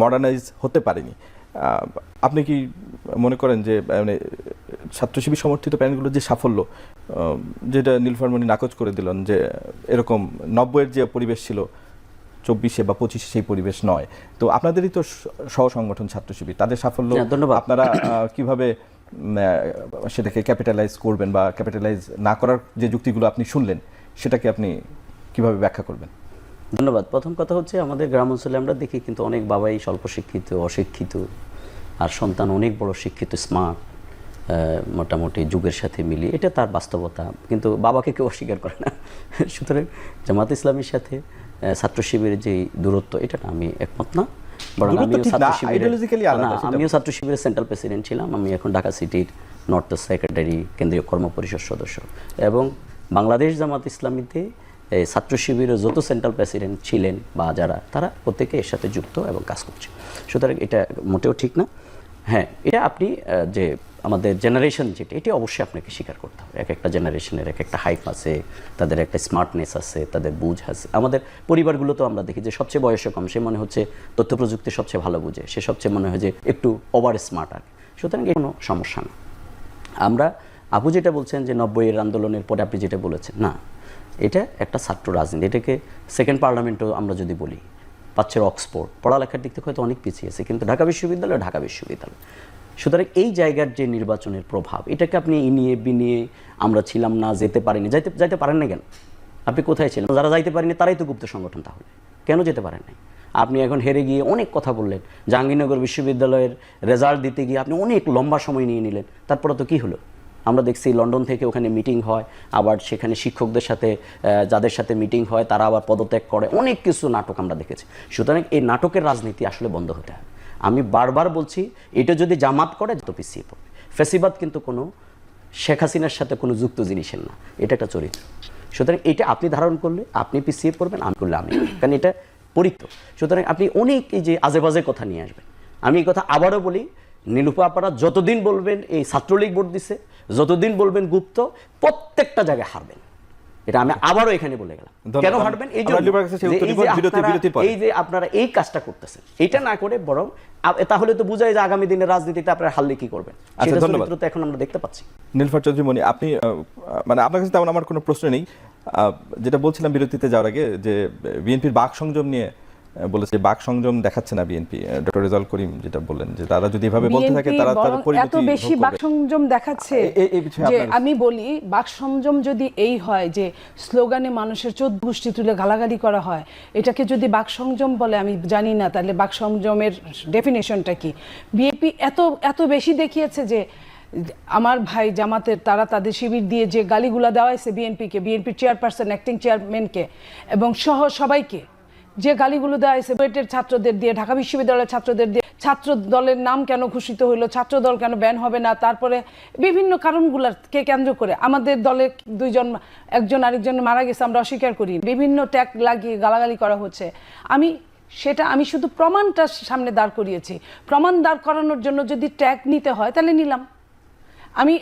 Modernise হতে পারেনি। আপনি কি মনে করেন যে মানে ছাত্র শিবির সমর্থিত প্যানেলগুলোর যে সাফল্য, যেটা নীলুফার মনি নাকচ করে দিলেন, যে এরকম 90-এর যে পরিবেশ ছিল 24-এ বা 25-এ সেই পরিবেশ নয়, তো আপনাদেরই তো সহ সংগঠন ছাত্র শিবির, তাদের সাফল্য আপনারা কিভাবে সেটাকে ক্যাপিটালাইজ করবেন বা ক্যাপিটালাইজ না করার যে যুক্তিগুলো আপনি শুনলেন সেটাকে আপনি কিভাবে ব্যাখ্যা করবেন? ধন্যবাদ। প্রথম কথা হচ্ছে, আমাদের গ্রাম অঞ্চলে আমরা দেখি কিন্তু অনেক বাবাই স্বল্প শিক্ষিত, অশিক্ষিত, আর সন্তান অনেক বড় শিক্ষিত, স্মার্ট, মোটামুটি যুগের সাথে মিলিয়ে, এটা তার বাস্তবতা, কিন্তু বাবাকে কেউ অস্বীকার করে না। সুতরাং জামাত ইসলামের সাথে ছাত্র শিবিরের যে দূরত্ব, এটা আমি একমত না। বরং আমিও ছাত্র শিবিরের সেন্ট্রাল প্রেসিডেন্ট ছিলাম। আমি এখন ঢাকা সিটির নর্থ সেক্রেটারি, কেন্দ্রীয় কর্ম পরিষদ সদস্য, এবং বাংলাদেশ জামাত ইসলামীতে ছাত্র শিবিরের যত সেন্ট্রাল প্রেসিডেন্ট ছিলেন বা যারা, তারা প্রত্যেকে এর সাথে যুক্ত এবং কাজ করছে। সুতরাং এটা মোটেও ঠিক না। হ্যাঁ, এটা আপনি যে আমাদের জেনারেশন যেটা, এটি অবশ্যই আপনাকে স্বীকার করতে হবে। এক একটা জেনারেশনের এক একটা হাইপ আছে, তাদের একটা স্মার্টনেস আছে, তাদের বুঝ আছে। আমাদের পরিবারগুলো তো আমরা দেখি যে সবচেয়ে বয়সে কম, সে মনে হচ্ছে তথ্য প্রযুক্তি সবচেয়ে ভালো বুঝে, সে সবচেয়ে মনে হয় যে একটু ওভার স্মার্ট আর। সুতরাং কোনো সমস্যা না। আমরা আপু যেটা বলছেন যে 90-এর আন্দোলনের পরে আপনি যেটা বলেছেন, না, এটা একটা ছাত্র রাজনীতি। এটাকে সেকেন্ড পার্লামেন্টও আমরা যদি বলি, পাচ্ছের অক্সফোর্ড, পড়ালেখার দিক থেকে হয়তো অনেক পিছিয়ে আছে, কিন্তু ঢাকা বিশ্ববিদ্যালয় ঢাকা বিশ্ববিদ্যালয়। সুতরাং এই জায়গার যে নির্বাচনের প্রভাব, এটাকে আপনি ইনিয়ে বিনিয়ে আমরা ছিলাম না, যেতে পারিনি, যাইতে পারেন না কেন? আপনি কোথায় ছিলেন? যারা যাইতে পারেনি তারাই তো গুপ্ত সংগঠন, তাহলে কেন যেতে পারেন নাই? আপনি এখন হেরে গিয়ে অনেক কথা বললেন, জাহাঙ্গীরনগর বিশ্ববিদ্যালয়ের রেজাল্ট দিতে গিয়ে আপনি অনেক লম্বা সময় নিয়ে নিলেন, তারপরে তো কী হলো? আমরা দেখছি লন্ডন থেকে ওখানে মিটিং হয়, আবার সেখানে শিক্ষকদের সাথে যাদের সাথে মিটিং হয় তারা আবার পদত্যাগ করে, অনেক কিছু নাটক আমরা দেখেছি। সুতরাং এই নাটকের রাজনীতি আসলে বন্ধ হতে হবে। আমি বারবার বলছি, এটা যদি জামাত করে তো পিছিয়ে পড়বে। ফ্যাসিবাদ কিন্তু কোনো শেখ হাসিনার সাথে কোনো যুক্ত জিনিসের না, এটা একটা চরিত্র। সুতরাং এটা আপনি ধারণ করলে আপনি পিছিয়ে পড়বেন, আমি করলে আমি, কারণ এটা পরিত্য। সুতরাং আপনি অনেক এই যে আজে বাজে কথা নিয়ে আসবেন। আমি এই কথা আবারও বলি, নীলুফা আপারা যতদিন বলবেন এই ছাত্রলীগ ভোট দিছে, যতদিন বলবেন গুপ্ত, প্রত্যেকটা জায়গায় হারবেন। এটা আমি আবারও এখানে বলে গেলাম। কেন হারবেন? এই যে আপনারা এই কাজটা করতেছেন, এটা না করে বরং, তাহলে তো বুঝায় যে আগামী দিনের রাজনীতিতে আপনারা হারলে কি করবেন, সেটা তো এখন আমরা দেখতে পাচ্ছি। নীলুফার চৌধুরী মনি, আপনি মানে আপনার কাছে তেমন আমার কোনো প্রশ্ন নেই। যেটা বলছিলাম বিরতিতে যাওয়ার আগে, যে বিএনপির বাক সংযম নিয়ে বলেছে, বাক সংযম দেখাচ্ছে না বিএনপি। ডক্টর রেজাউল করিম যেটা বললেন, যে তারা যদি এভাবে বলতে থাকে তারা তার পরিণতি এত বেশি বাক সংযম দেখাচ্ছে। যে আমি বলি, বাক সংযম যদি এই হয় যে স্লোগানে মানুষের চোদ্দ গোষ্ঠী তুলে গালাগালি করা হয়, এটাকে যদি বাক সংযম বলে আমি জানি না, তাহলে বাক সংযমের ডেফিনেশনটা কি? বিএনপি এত বেশি দেখিয়েছে যে আমার ভাই জামাতের, তারা তাদের শিবির দিয়ে যে গালিগুলা দেওয়া হয়েছে বিএনপিকে, বিএনপির চেয়ারপারসন, অ্যাক্টিং চেয়ারম্যানকে এবং সহ সবাইকে যে গালিগুলো দেওয়া হয়েছে, বুয়েটের ছাত্রদের দিয়ে, ঢাকা বিশ্ববিদ্যালয়ের ছাত্রদের দিয়ে, ছাত্র দলের নাম কেন ঘোষিত হইলো, ছাত্র দল কেন ব্যান হবে না, তারপরে বিভিন্ন কারণগুলোকে কেন্দ্র করে আমাদের দলে একজন আরেকজন মারা গেছে, আমরা অস্বীকার করি, বিভিন্ন ট্যাগ লাগিয়ে গালাগালি করা হচ্ছে। আমি শুধু প্রমাণটা সামনে দাঁড় করিয়েছি। প্রমাণ দাঁড় করানোর জন্য যদি ট্যাগ নিতে হয় তাহলে নিলাম। আমি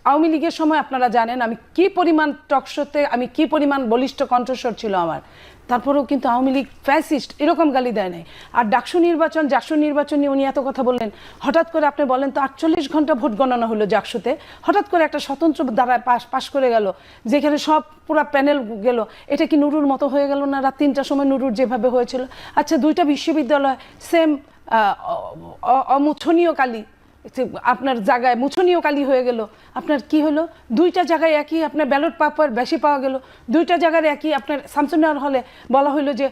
আওয়ামী লীগের সময় আপনারা জানেন আমি কি পরিমাণ টকশোতে, আমি কি পরিমাণ বলিষ্ঠ কণ্ঠস্বর ছিল আমার, তারপরেও কিন্তু আওয়ামী লীগ ফ্যাসিস্ট এরকম গালি দেয় নাই। আর জাকসু নির্বাচন নিয়ে উনি এত কথা বললেন, হঠাৎ করে আপনি বলেন তো 48 ঘন্টা ভোট গণনা হলো জাকসুতে, হঠাৎ করে একটা স্বতন্ত্র দ্বারা পাশ করে গেল, যেখানে সব পুরো প্যানেল গেল। এটা কি নুরুর মতো হয়ে গেল না? রাত 3টার সময় নুরুর যেভাবে হয়েছিল। আচ্ছা, 2টা বিশ্ববিদ্যালয় সেম অমুছনীয় কালি, আপনার জায়গায় মুছনীয় কালি হয়ে গেল। আপনার কি হলো? 2টা জায়গায় একই, আপনার ব্যালট পেপার বেশি পাওয়া গেল। 2টা জায়গার একই। আপনার শামসুন্নাহর হলে বলা হলো যে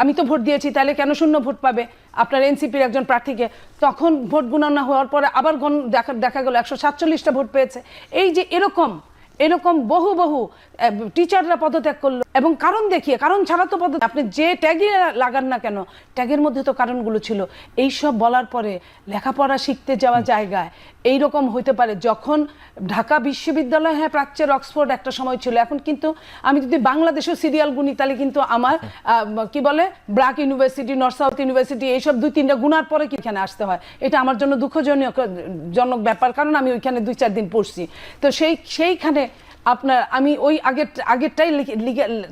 আমি তো ভোট দিয়েছি, তাহলে কেন শূন্য ভোট পাবে আপনার এনসিপির একজন প্রার্থীকে? তখন ভোট গণনা হওয়ার পরে আবার দেখা গেল 147টা ভোট পেয়েছে। এই যে এরকম বহু টিচাররা পদত্যাগ করলো, এবং কারণ দেখিয়ে, কারণ ছাড়া তো পদত্যাগ, আপনি যে ট্যাগে লাগান না কেন, ট্যাগের মধ্যে তো কারণগুলো ছিল। এই সব বলার পরে লেখাপড়া শিখতে যাওয়া জায়গায় এইরকম হইতে পারে। যখন ঢাকা বিশ্ববিদ্যালয়, হ্যাঁ প্রাচ্যের অক্সফোর্ড একটা সময় ছিল, এখন কিন্তু আমি যদি বাংলাদেশেও সিরিয়াল গুনি তাহলে কিন্তু আমার কি বলে BRAC university, north south university, এইসব 2-3টা গুনার পরে কি এখানে আসতে হয়। এটা আমার জন্য দুঃখজনক ব্যাপার, কারণ আমি ওইখানে 2-4 দিন পড়ছি। তো সেইখানে আপনার আমি ওই আগেরটাই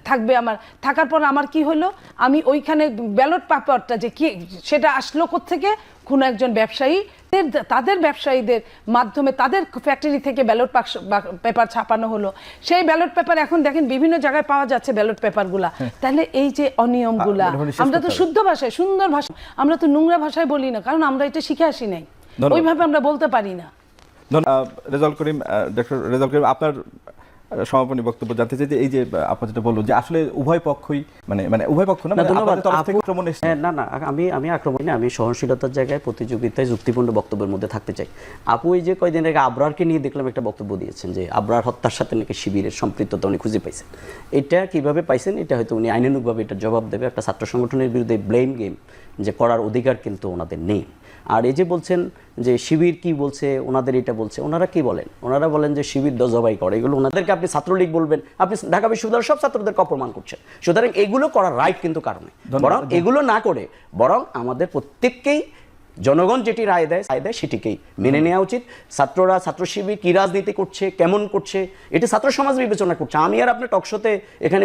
থাকবে আমার, থাকার পর আমার কি হলো, আমি ওইখানে ব্যালট পেপারটা যে কি সেটা আসলো কোত্থেকে, কোনো একজন ব্যবসায়ী তাদের ব্যবসায়ীদের মাধ্যমে তাদের ফ্যাক্টরি থেকে ব্যালট পেপার ছাপানো হলো। সেই ব্যালট পেপার এখন দেখেন বিভিন্ন জায়গায় পাওয়া যাচ্ছে ব্যালট পেপারগুলা। তাহলে এই যে অনিয়মগুলা, আমরা তো শুদ্ধ ভাষায় সুন্দর ভাষা, আমরা তো নোংরা ভাষায় বলি না, কারণ আমরা এটা শিখে আসি নাই, ওইভাবে আমরা বলতে পারি না। রেজাউল করিম, ডক্টর রেজাউল করিম, আপনার সমাপনী বক্তব্য জানতে চাই যে এই যে আপনার যেটা বললো যে আসলে উভয় পক্ষই মানে উভয় পক্ষ না, আপনাদের তরফ থেকে আক্রমণ এসেছে। না না, আমি আক্রমণ না, আমি সহনশীলতার জায়গায় প্রতিযোগিতায় যুক্তিপূর্ণ বক্তব্যের মধ্যে থাকতে চাই। আপু এই যে কয়দিন আগে আবরারকে নিয়ে দেখলাম একটা বক্তব্য দিয়েছেন যে আবরার হত্যার সাথে নাকি শিবিরের সম্পৃক্ততা উনি খুঁজে পাইছেন। এটা কিভাবে পাইছেন এটা হয়তো উনি আইনানুগভাবে এটা জবাব দেবে। একটা ছাত্র সংগঠনের বিরুদ্ধে ব্লেম গেম যে করার অধিকার কিন্তু ওনাদের নেই। আর এই যে বলছেন যে শিবির কি বলছে, ওনাদের এটা বলছে, ওনারা কি বলেন? ওনারা বলেন যে শিবির জবাই করে, এগুলো ওনাদেরকে আপনি ছাত্রলীগ বলবেন, আপনি ঢাকা বিশ্ববিদ্যালয়ের সব ছাত্রদেরকে অপমান করছেন। সুতরাং এগুলো করার রাইট কিন্তু কারণে, বরং এগুলো না করে বরং আমাদের প্রত্যেককেই জনগণ যেটি রায় দেয় সেটিকেই মেনে নেওয়া উচিত। ছাত্ররা, ছাত্র শিবির কি রাজনীতি করছে, কেমন করছে, এটি ছাত্র সমাজ বিবেচনা করছে। আমি আর আপনার টকশোতে এখানে